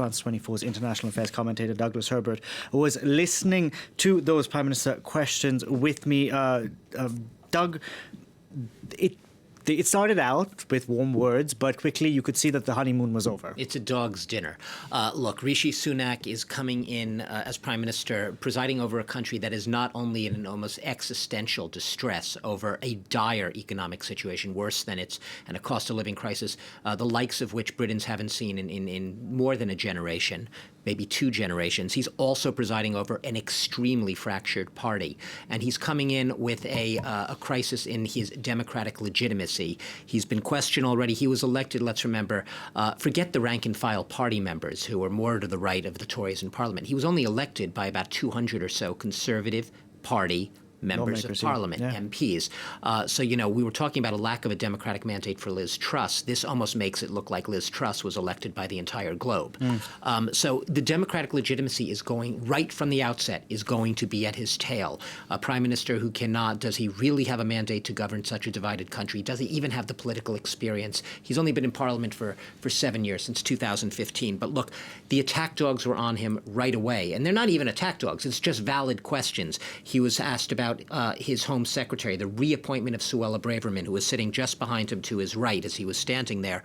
France 24's international affairs commentator Douglas Herbert was listening to those Prime Minister questions with me. Doug, it started out with warm words, but quickly you could see that the honeymoon was over. It's a dog's dinner. Look, Rishi Sunak is coming in as Prime Minister, presiding over a country that is not only in an almost existential distress over a dire economic situation, worse than and a cost of living crisis, the likes of which Britons haven't seen in more than a generation, maybe 2 generations. He's also presiding over an extremely fractured party. And he's coming in with a crisis in his democratic legitimacy. He's been questioned already. He was elected, let's remember, forget the rank-and-file party members who are more to the right of the Tories in Parliament. He was only elected by about 200 or so Conservative Party members of Parliament, MPs. So, we were talking about a lack of a democratic mandate for Liz Truss. This almost makes it look like Liz Truss was elected by the entire globe. So the democratic legitimacy is going, right from the outset, is going to be at his tail. A prime minister who cannot, does he really have a mandate to govern such a divided country? Does he even have the political experience? He's only been in Parliament for 7 years, since 2015. But look, the attack dogs were on him right away. And they're not even attack dogs. It's just valid questions. He was asked about his Home Secretary, the reappointment of Suella Braverman, who was sitting just behind him to his right as he was standing there.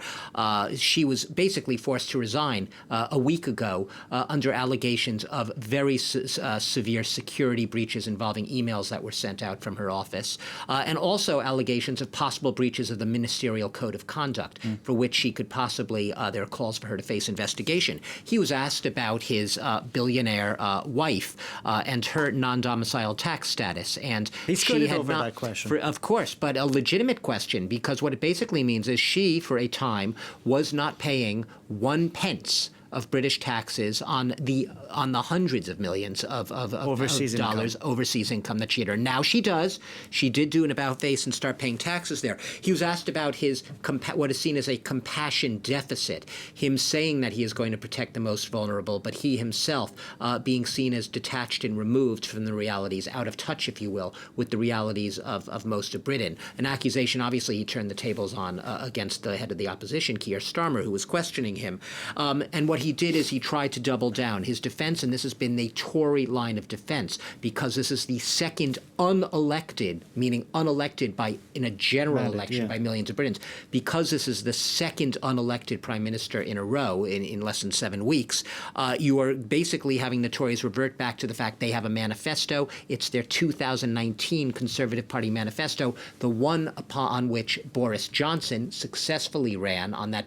She was basically forced to resign a week ago under allegations of very severe security breaches involving emails that were sent out from her office, and also allegations of possible breaches of the Ministerial Code of Conduct, for which she could possibly, there are calls for her to face investigation. He was asked about his billionaire wife and her non-domiciled tax status. And he skirted over that question. Of course, but a legitimate question, because what it basically means is she, for a time, was not paying 1 pence of British taxes on the hundreds of millions of dollars overseas income that she had earned. Now she does. She did do an about-face and start paying taxes there. He was asked about his what is seen as a compassion deficit, him saying that he is going to protect the most vulnerable, but he himself being seen as detached and removed from the realities, out of touch, if you will, with the realities of most of Britain. An accusation, obviously, he turned the tables on against the head of the opposition, Keir Starmer, who was questioning him. And what he did is he tried to double down. His defense, and this has been the Tory line of defense, because this is the second unelected, meaning unelected in a general election by millions of Britons, because this is the second unelected prime minister in a row in less than 7 weeks, you are basically having the Tories revert back to the fact they have a manifesto. It's their 2019 Conservative Party manifesto, the one on which Boris Johnson successfully ran on that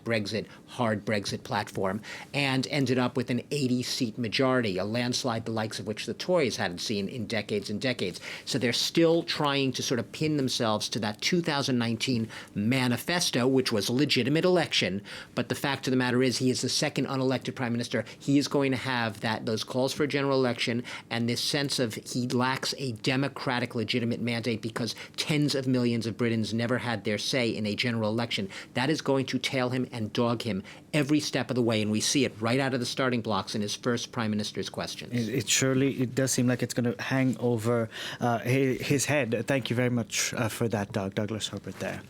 hard Brexit platform, and ended up with an 80-seat majority, a landslide the likes of which the Tories hadn't seen in decades and decades. So they're still trying to sort of pin themselves to that 2019 manifesto, which was a legitimate election. But the fact of the matter is he is the second unelected prime minister. He is going to have those calls for a general election and this sense of he lacks a democratic legitimate mandate because tens of millions of Britons never had their say in a general election. That is going to tail him and dog him every step of the way, and we see it right out of the starting blocks in his first prime minister's questions. It does seem like it's going to hang over his head. Thank you very much for that, Douglas Herbert there.